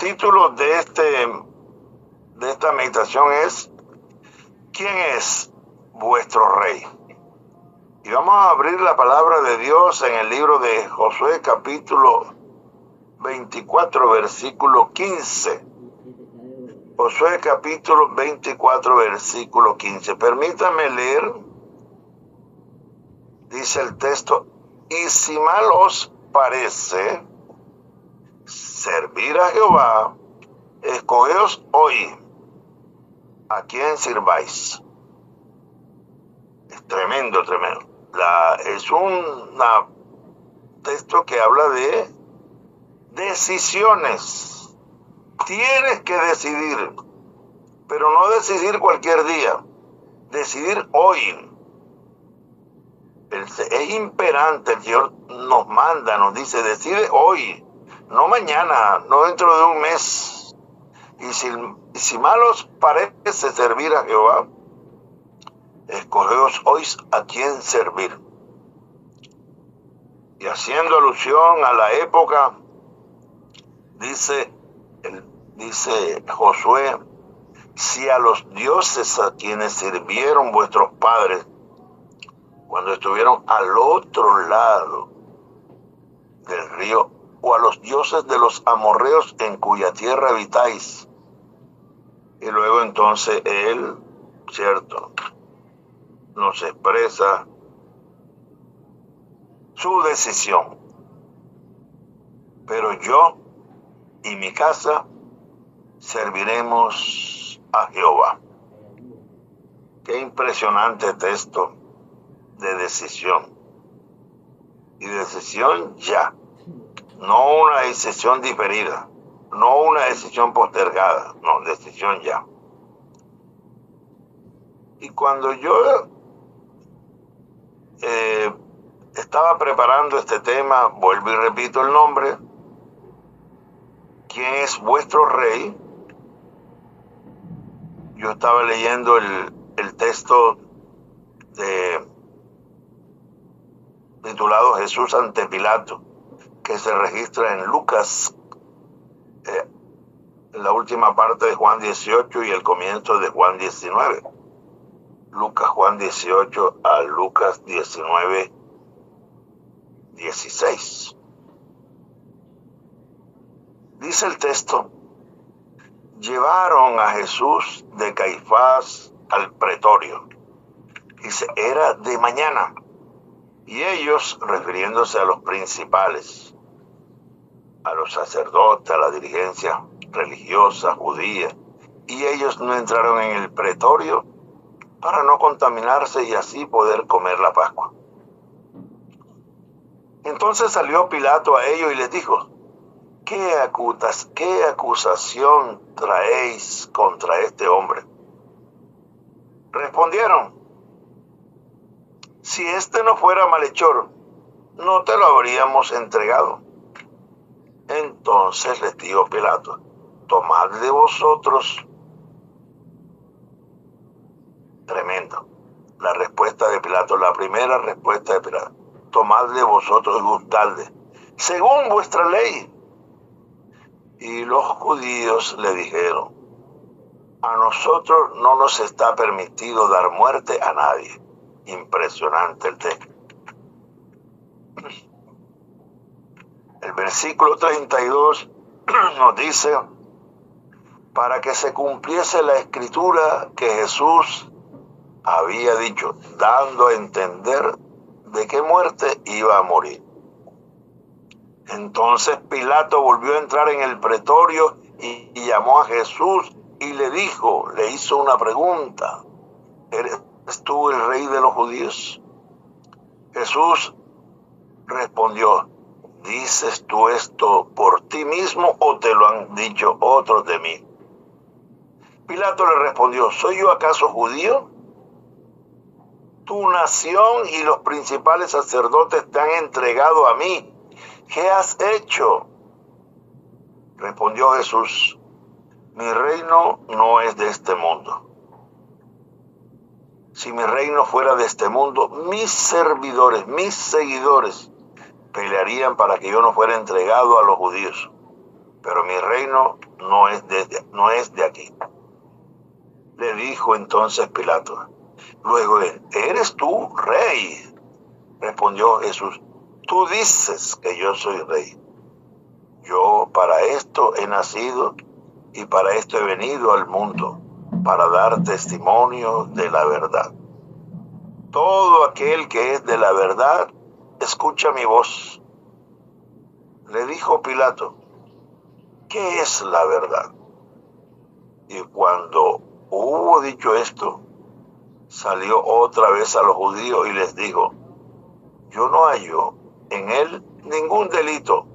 título de esta meditación es ¿Quién es vuestro rey? Y vamos a abrir la palabra de Dios en el libro de Josué, capítulo 24, versículo 15. Josué, capítulo 24, versículo 15. Permítanme leer. Dice el texto: y si mal os parece servir a Jehová, escogeos hoy a quién sirváis. Es tremendo, tremendo. Es un texto que habla de decisiones. Tienes que decidir, pero no decidir cualquier día, decidir hoy. Es imperante, el Señor nos manda, nos dice, decide hoy, no mañana, no dentro de un mes. Y si mal os parece servir a Jehová, escogeos hoy a quién servir. Y haciendo alusión a la época, dice Josué: si a los dioses a quienes sirvieron vuestros padres cuando estuvieron al otro lado del río, o a los dioses de los amorreos en cuya tierra habitáis. Y luego entonces él, cierto, nos expresa su decisión. Pero yo y mi casa serviremos a Jehová. Qué impresionante texto de decisión. Y decisión ya. No una decisión diferida. No una decisión postergada. No, decisión ya. Y cuando yo estaba preparando este tema, vuelvo y repito el nombre: ¿quién es vuestro rey? Yo estaba leyendo el texto titulado Jesús ante Pilato, que se registra en Lucas, en la última parte de Juan 18 y el comienzo de Juan 19. Lucas, Juan 18 a Lucas 19, 16. Dice el texto: llevaron a Jesús de Caifás al pretorio. Dice, era de mañana. Y ellos, refiriéndose a los principales, a los sacerdotes, a la dirigencia religiosa judía, y ellos no entraron en el pretorio para no contaminarse y así poder comer la Pascua. Entonces salió Pilato a ellos y les dijo: ¿qué acusación traéis contra este hombre? Respondieron: si este no fuera malhechor, no te lo habríamos entregado. Entonces les dijo Pilato: tomad de vosotros. Tremendo. La respuesta de Pilato, la primera respuesta de Pilato: tomad de vosotros y gustadle, según vuestra ley. Y los judíos le dijeron: a nosotros no nos está permitido dar muerte a nadie. Impresionante el texto. El versículo 32 nos dice: para que se cumpliese la escritura que Jesús había dicho, dando a entender de qué muerte iba a morir. Entonces Pilato volvió a entrar en el pretorio y llamó a Jesús y le hizo una pregunta: ¿eres tú el rey de los judíos? Jesús respondió: ¿dices tú esto por ti mismo o te lo han dicho otros de mí? Pilato le respondió: ¿soy yo acaso judío? Tu nación y los principales sacerdotes te han entregado a mí. ¿Qué has hecho? Respondió Jesús: mi reino no es de este mundo. Si mi reino fuera de este mundo, mis servidores, mis seguidores, pelearían para que yo no fuera entregado a los judíos. pero mi reino no es de aquí. Le dijo entonces Pilato. Luego él, ¿eres tú rey? Respondió Jesús, tú dices que yo soy rey. Yo para esto he nacido y para esto he venido al mundo, para dar testimonio de la verdad. Todo aquel que es de la verdad, escucha mi voz. Le dijo Pilato, ¿qué es la verdad? Y cuando hubo dicho esto, salió otra vez a los judíos y les dijo, yo no hallo en él ningún delito,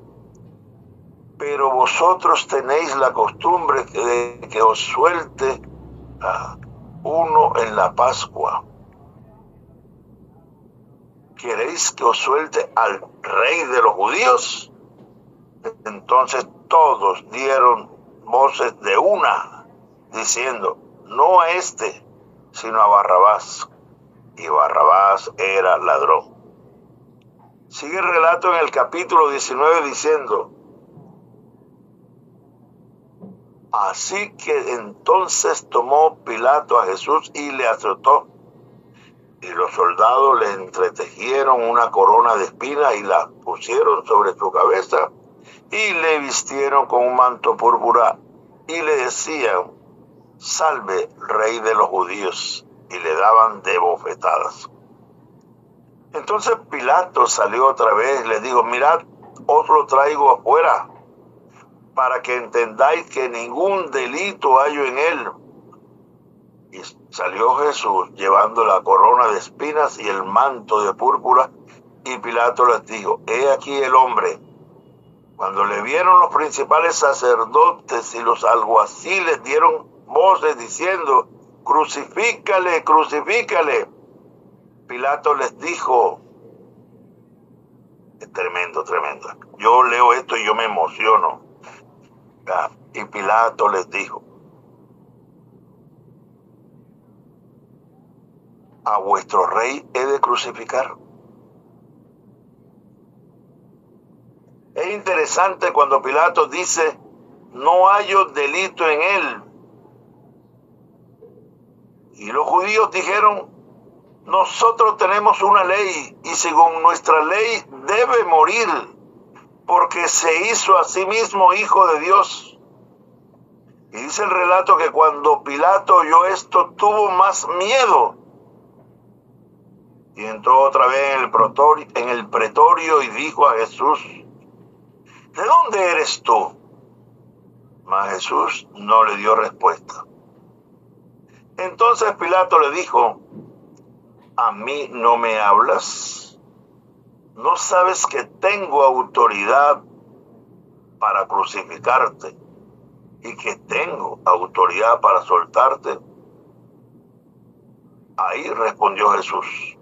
pero vosotros tenéis la costumbre de que os suelte a uno en la Pascua. ¿Queréis que os suelte al rey de los judíos? Entonces todos dieron voces de una, diciendo, no a este, sino a Barrabás. Y Barrabás era ladrón. Sigue el relato en el capítulo 19 diciendo, así que entonces tomó Pilato a Jesús y le azotó. Y los soldados le entretejieron una corona de espinas y la pusieron sobre su cabeza y le vistieron con un manto púrpura y le decían, salve, rey de los judíos, y le daban de bofetadas. Entonces Pilato salió otra vez y le dijo, mirad, os lo traigo afuera, para que entendáis que ningún delito hallo en él. Y salió Jesús llevando la corona de espinas y el manto de púrpura, y Pilato les dijo, he aquí el hombre. Cuando le vieron los principales sacerdotes y los alguaciles dieron voces diciendo, crucifícale, crucifícale. Pilato les dijo, es tremendo, tremendo. Yo leo esto y yo me emociono. Y Pilato les dijo, a vuestro rey he de crucificar. Es interesante cuando Pilato dice, no hallo delito en él. Y los judíos dijeron, nosotros tenemos una ley y según nuestra ley debe morir porque se hizo a sí mismo hijo de Dios. Y dice el relato que cuando Pilato oyó esto tuvo más miedo y entró otra vez en el pretorio y dijo a Jesús, ¿de dónde eres tú? Mas Jesús no le dio respuesta. Entonces Pilato le dijo, ¿a mí no me hablas? ¿No sabes que tengo autoridad para crucificarte y que tengo autoridad para soltarte? Ahí respondió Jesús,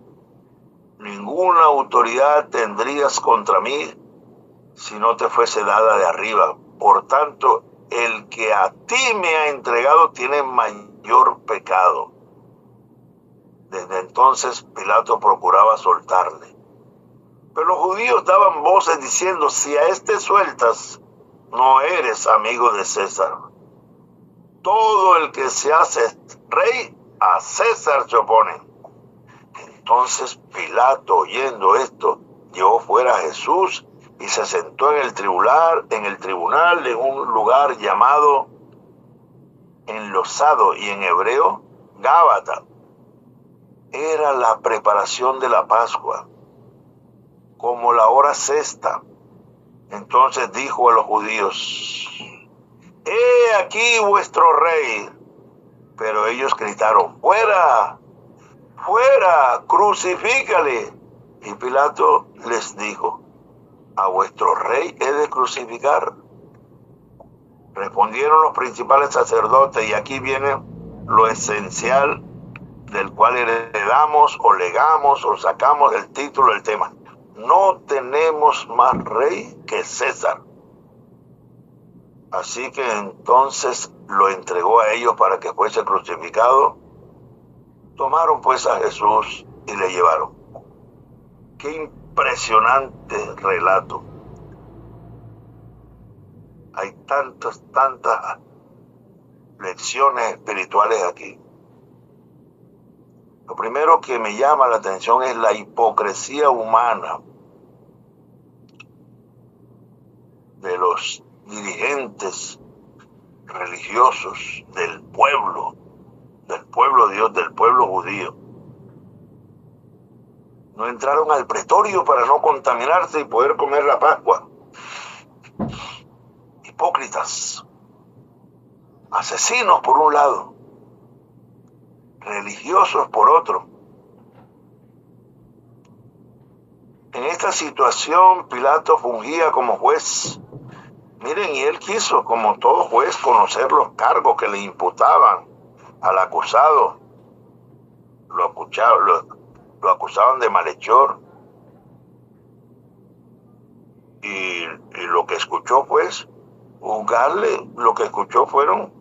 ninguna autoridad tendrías contra mí si no te fuese dada de arriba. Por tanto, el que a ti me ha entregado tiene mayor pecado. Desde entonces Pilato procuraba soltarle. Pero los judíos daban voces diciendo, si a este sueltas, no eres amigo de César. Todo el que se hace rey, a César se opone. Entonces Pilato, oyendo esto, llevó fuera a Jesús y se sentó en el tribunal en un lugar llamado enlosado y en hebreo Gábata. Era la preparación de la Pascua, como la hora sexta. Entonces dijo a los judíos, he aquí vuestro rey. Pero ellos gritaron, fuera, fuera, crucifícale. Y Pilato les dijo, a vuestro rey he de crucificar. Respondieron los principales sacerdotes, y aquí viene lo esencial del cual heredamos o legamos o sacamos del título del tema. No tenemos más rey que César. Así que entonces lo entregó a ellos para que fuese crucificado. Tomaron pues a Jesús y le llevaron. Qué impresionante relato. Hay tantas lecciones espirituales aquí. Lo primero que me llama la atención es la hipocresía humana de los dirigentes religiosos del pueblo de Dios, del pueblo judío. No entraron al pretorio para no contaminarse y poder comer la Pascua. Hipócritas, asesinos por un lado, religiosos por otro. En esta situación Pilato fungía como juez. Miren, y él quiso, como todo juez, conocer los cargos que le imputaban al acusado. Lo acusaban de malhechor. Y lo que escuchó, pues, juzgarle, lo que escuchó fueron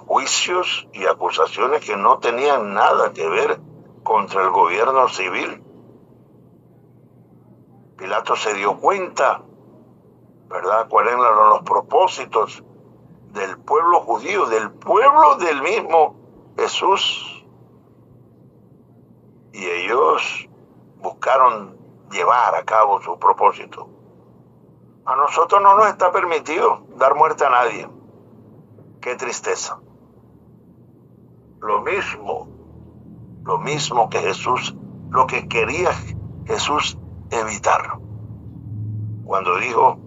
juicios y acusaciones que no tenían nada que ver contra el gobierno civil. Pilato se dio cuenta, ¿verdad?, cuáles eran los propósitos del pueblo judío, del pueblo del mismo Jesús. Y ellos buscaron llevar a cabo su propósito. A nosotros no nos está permitido dar muerte a nadie. Qué tristeza. Lo mismo que Jesús, lo que quería Jesús evitar. Cuando dijo,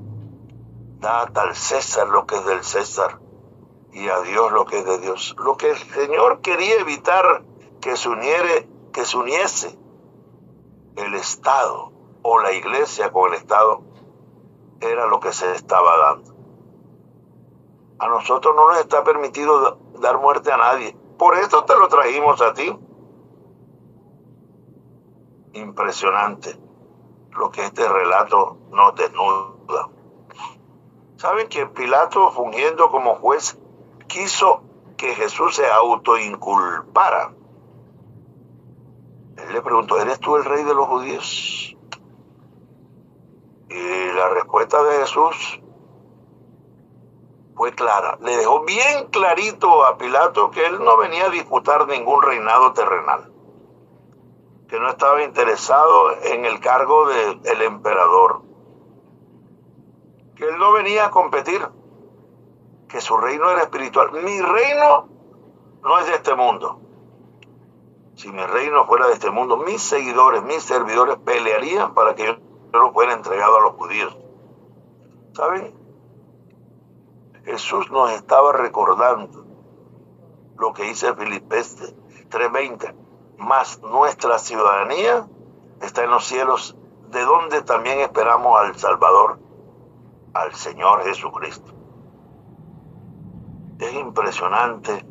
dad al César lo que es del César y a Dios lo que es de Dios. Lo que el Señor quería evitar que se uniese el Estado o la iglesia con el Estado era lo que se estaba dando. A nosotros no nos está permitido dar muerte a nadie. Por eso te lo trajimos a ti. Impresionante lo que este relato nos desnuda. ¿Saben que Pilato, fungiendo como juez, quiso que Jesús se autoinculpara? Él le preguntó, ¿eres tú el rey de los judíos? Y la respuesta de Jesús fue clara. Le dejó bien clarito a Pilato que él no venía a disputar ningún reinado terrenal, que no estaba interesado en el cargo del emperador, que él no venía a competir, que su reino era espiritual. Mi reino no es de este mundo. Si mi reino fuera de este mundo, mis seguidores, mis servidores pelearían para que yo no fuera entregado a los judíos. ¿Saben? Jesús nos estaba recordando lo que dice Filipenses 3:20. Mas nuestra ciudadanía está en los cielos, de donde también esperamos al Salvador, al Señor Jesucristo. Es impresionante,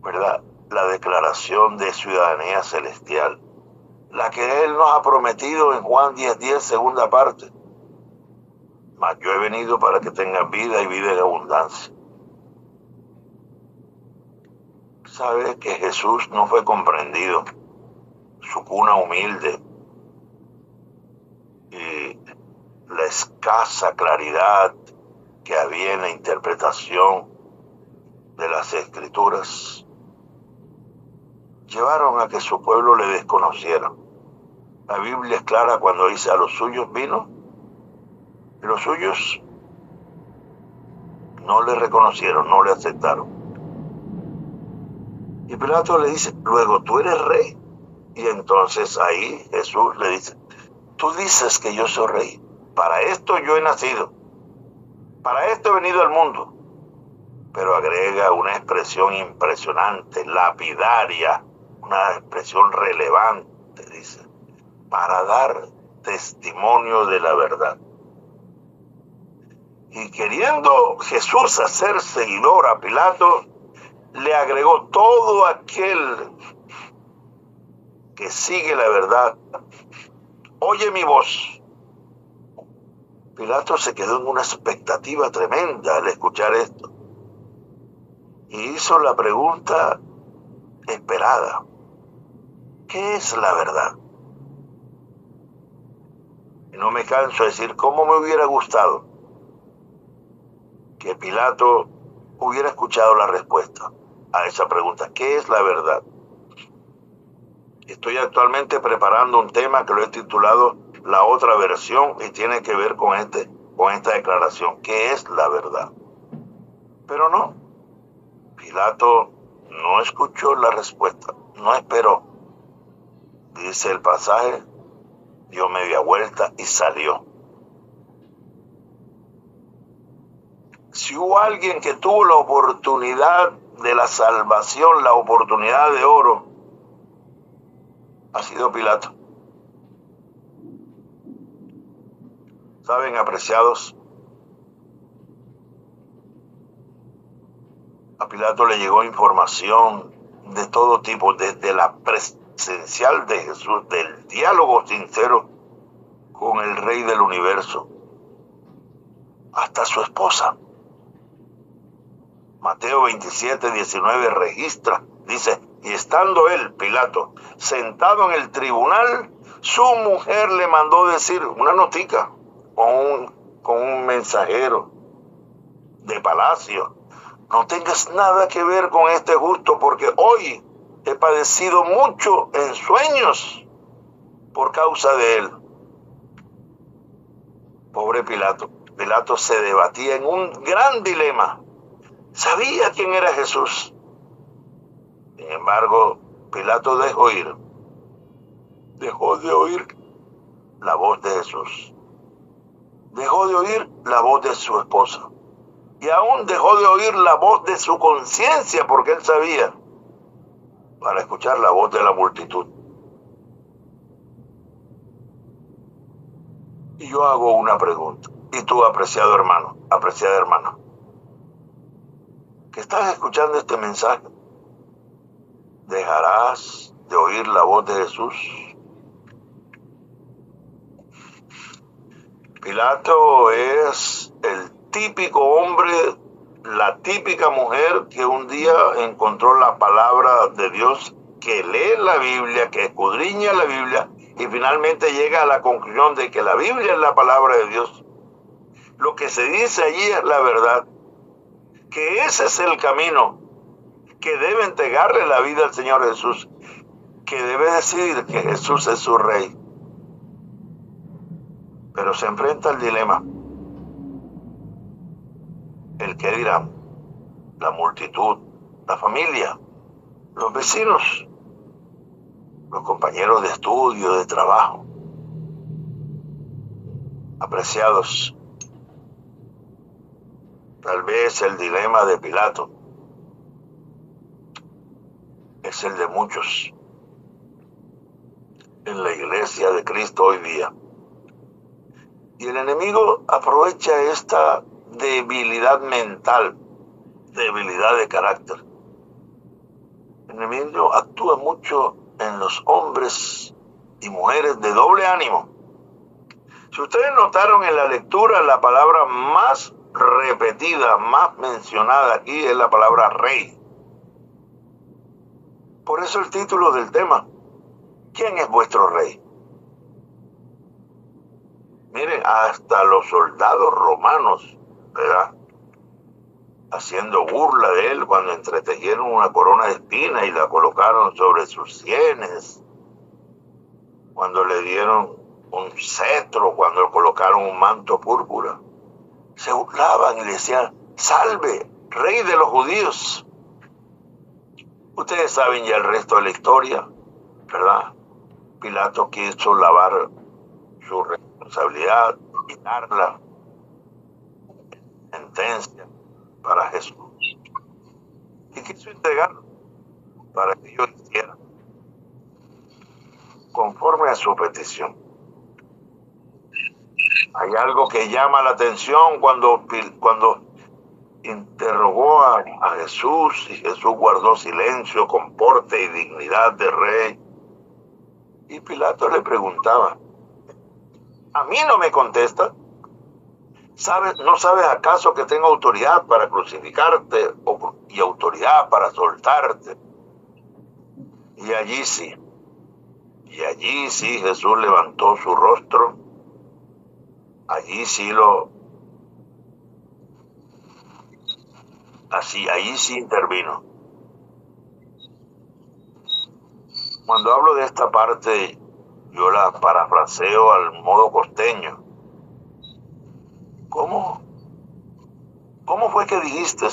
¿verdad?, la declaración de ciudadanía celestial, la que Él nos ha prometido en Juan 10:10, segunda parte. Mas yo he venido para que tengan vida y vida en abundancia. ¿Sabe que Jesús no fue comprendido? Su cuna humilde y la escasa claridad que había en la interpretación de las Escrituras llevaron a que su pueblo le desconociera. La Biblia es clara cuando dice, a los suyos vino y los suyos no le reconocieron, no le aceptaron. Y Pilato le dice, luego tú eres rey. Y entonces ahí Jesús le dice, tú dices que yo soy rey. Para esto yo he nacido. Para esto he venido al mundo. Pero agrega una expresión impresionante, lapidaria, una expresión relevante, dice, para dar testimonio de la verdad. Y queriendo Jesús hacer seguidor a Pilato, le agregó todo aquel que sigue la verdad. Oye mi voz. Pilato se quedó en una expectativa tremenda al escuchar esto. Y hizo la pregunta esperada. ¿Qué es la verdad? Y no me canso de decir cómo me hubiera gustado que Pilato hubiera escuchado la respuesta a esa pregunta. ¿Qué es la verdad? Estoy actualmente preparando un tema que lo he titulado La otra versión y tiene que ver con esta declaración. ¿Qué es la verdad? Pero no, Pilato no escuchó la respuesta, no esperó. Dice el pasaje, dio media vuelta y salió. Si hubo alguien que tuvo la oportunidad de la salvación, la oportunidad de oro, ha sido Pilato. ¿Saben, apreciados? A Pilato le llegó información de todo tipo, desde la presencial de Jesús, del diálogo sincero con el Rey del Universo, hasta su esposa. Mateo 27, 19 registra, dice, y estando él, Pilato, sentado en el tribunal, su mujer le mandó decir una notica con un mensajero de palacio: no tengas nada que ver con este justo, porque hoy he padecido mucho en sueños por causa de él. Pobre Pilato. Pilato se debatía en un gran dilema. Sabía quién era Jesús. Sin embargo, Pilato dejó de oír la voz de Jesús. Dejó de oír la voz de su esposa. Y aún dejó de oír la voz de su conciencia, porque él sabía, para escuchar la voz de la multitud. Y yo hago una pregunta. Y tú, apreciado hermano, apreciada hermana, que estás escuchando este mensaje, ¿dejarás de oír la voz de Jesús? Pilato es el típico hombre, la típica mujer que un día encontró la palabra de Dios, que lee la Biblia, que escudriña la Biblia y finalmente llega a la conclusión de que la Biblia es la palabra de Dios. Lo que se dice allí es la verdad, que ese es el camino, que debe entregarle la vida al Señor Jesús, que debe decidir que Jesús es su Rey. Pero se enfrenta al dilema. ¿El qué dirán? La multitud, la familia, los vecinos, los compañeros de estudio, de trabajo. Apreciados, tal vez el dilema de Pilato es el de muchos en la iglesia de Cristo hoy día. Y el enemigo aprovecha esta debilidad mental, debilidad de carácter. El enemigo actúa mucho en los hombres y mujeres de doble ánimo. Si ustedes notaron en la lectura, la palabra más repetida, más mencionada aquí es la palabra rey. Por eso el título del tema: ¿quién es vuestro rey? Miren, hasta los soldados romanos, ¿verdad?, haciendo burla de él cuando entretejieron una corona de espinas y la colocaron sobre sus sienes, cuando le dieron un cetro, cuando le colocaron un manto púrpura, se burlaban y le decían: salve, rey de los judíos. Ustedes saben ya el resto de la historia, ¿verdad? Pilato quiso lavar su responsabilidad, quitarla, sentencia para Jesús, y quiso entregarlo para que yo hiciera conforme a su petición. Hay algo que llama la atención cuando interrogó a Jesús, y Jesús guardó silencio con porte y dignidad de rey. Y Pilato le preguntaba: ¿a mí no me contesta? ¿No sabes acaso que tengo autoridad para crucificarte y autoridad para soltarte? Y allí sí Jesús levantó su rostro. Allí sí lo Así, ahí sí intervino. Cuando hablo de esta parte, yo la parafraseo al modo costeño. ¿Cómo? ¿Cómo fue que dijiste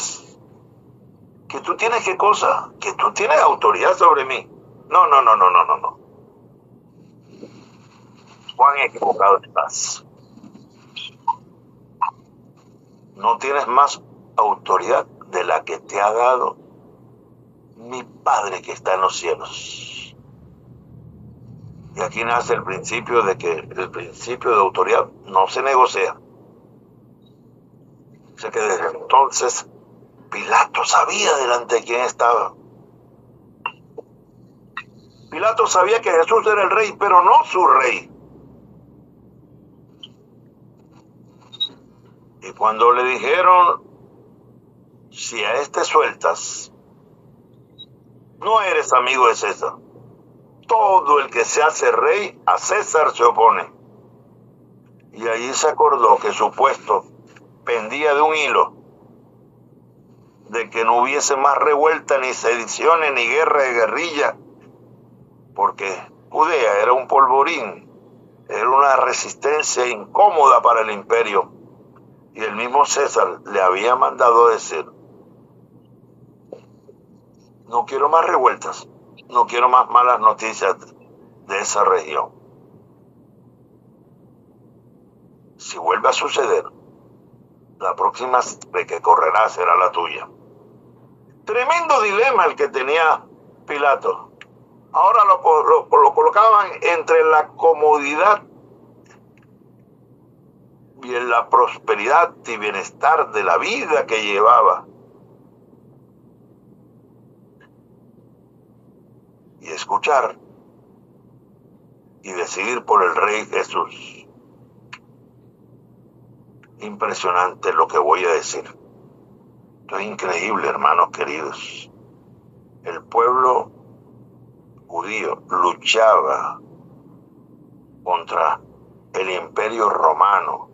que tú tienes qué cosa? Que tú tienes autoridad sobre mí. No, no, no, no, no, no, no. Cuán equivocado estás. No tienes más autoridad de la que te ha dado mi Padre que está en los cielos. Y aquí nace el principio de que el principio de autoridad no se negocia. Sé que desde entonces Pilato sabía delante de quién estaba. Pilato sabía que Jesús era el rey, pero no su rey. Y cuando le dijeron, si a este sueltas, no eres amigo de César. Todo el que se hace rey, a César se opone. Y allí se acordó que su puesto pendía de un hilo, de que no hubiese más revuelta, ni sediciones, ni guerra de guerrilla, porque Judea era un polvorín, era una resistencia incómoda para el imperio. Y el mismo César le había mandado decir, no quiero más revueltas, no quiero más malas noticias de esa región. Si vuelve a suceder, la próxima que correrá será la tuya. Tremendo dilema el que tenía Pilato. Ahora lo colocaban entre la comodidad y en la prosperidad y bienestar de la vida que llevaba. Y escuchar y decidir por el Rey Jesús. Impresionante lo que voy a decir. Esto es increíble, hermanos queridos. El pueblo judío luchaba contra el imperio romano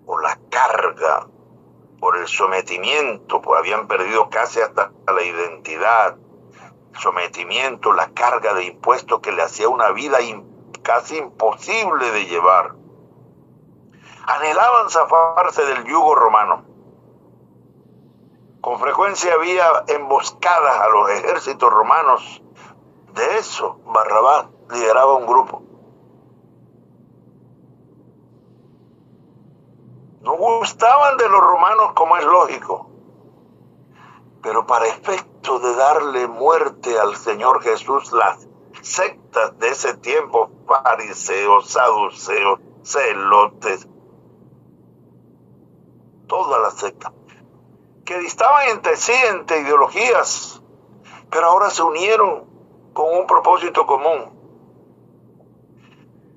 por la carga, por el sometimiento, pues habían perdido casi hasta la identidad, el sometimiento, la carga de impuestos que le hacía una vida casi imposible de llevar. Anhelaban zafarse del yugo romano. Con frecuencia había emboscadas a los ejércitos romanos. De eso, Barrabás lideraba un grupo. No gustaban de los romanos, como es lógico, pero para efecto de darle muerte al Señor Jesús, las sectas de ese tiempo, fariseos, saduceos, celotes, todas las sectas, que distaban entre sí, entre ideologías, pero ahora se unieron con un propósito común.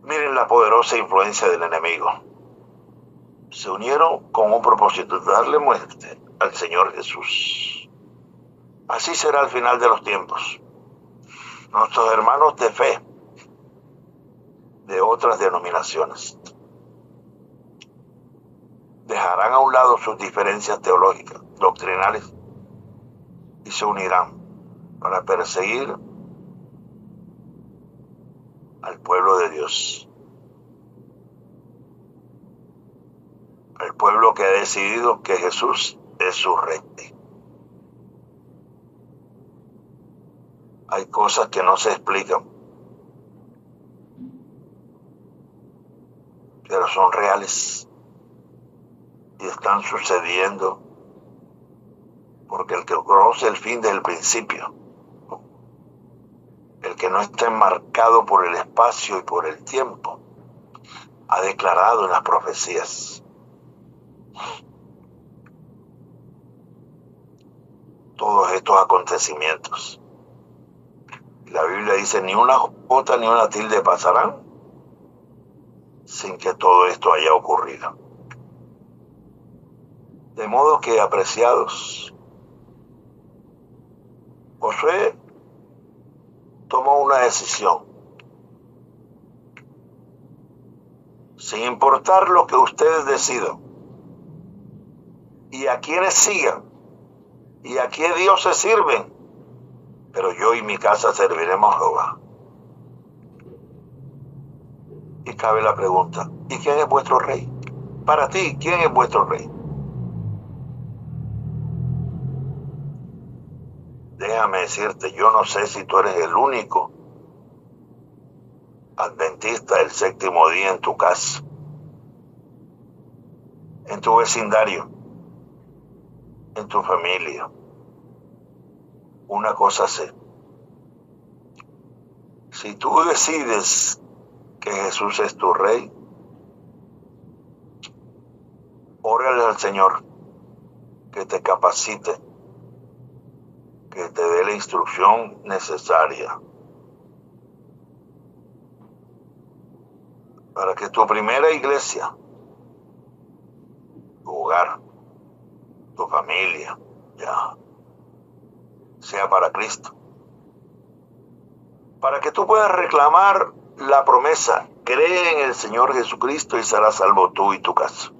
Miren la poderosa influencia del enemigo. Se unieron con un propósito, darle muerte al Señor Jesús. Así será al final de los tiempos. Nuestros hermanos de fe, de otras denominaciones, dejarán a un lado sus diferencias teológicas, doctrinales, y se unirán para perseguir al pueblo de Dios. El pueblo que ha decidido que Jesús es su rey. Hay cosas que no se explican, pero son reales y están sucediendo porque el que conoce el fin desde el principio, el que no está enmarcado por el espacio y por el tiempo, ha declarado en las profecías todos estos acontecimientos. La Biblia dice, ni una jota ni una tilde pasarán sin que todo esto haya ocurrido. De modo que, apreciados, Josué tomó una decisión. Sin importar lo que ustedes decidan, y a quienes sigan y a qué dioses sirven, pero yo y mi casa serviremos a Jehová. Y cabe la pregunta, ¿y quién es vuestro rey? Para ti, ¿quién es vuestro rey? Déjame decirte, yo no sé si tú eres el único adventista del séptimo día en tu casa, en tu vecindario, en tu familia. Una cosa sé, si tú decides que Jesús es tu rey, órale al Señor que te capacite, que te dé la instrucción necesaria para que tu primera iglesia, tu hogar, tu familia, ya, sea para Cristo. Para que tú puedas reclamar la promesa, cree en el Señor Jesucristo y serás salvo tú y tu casa.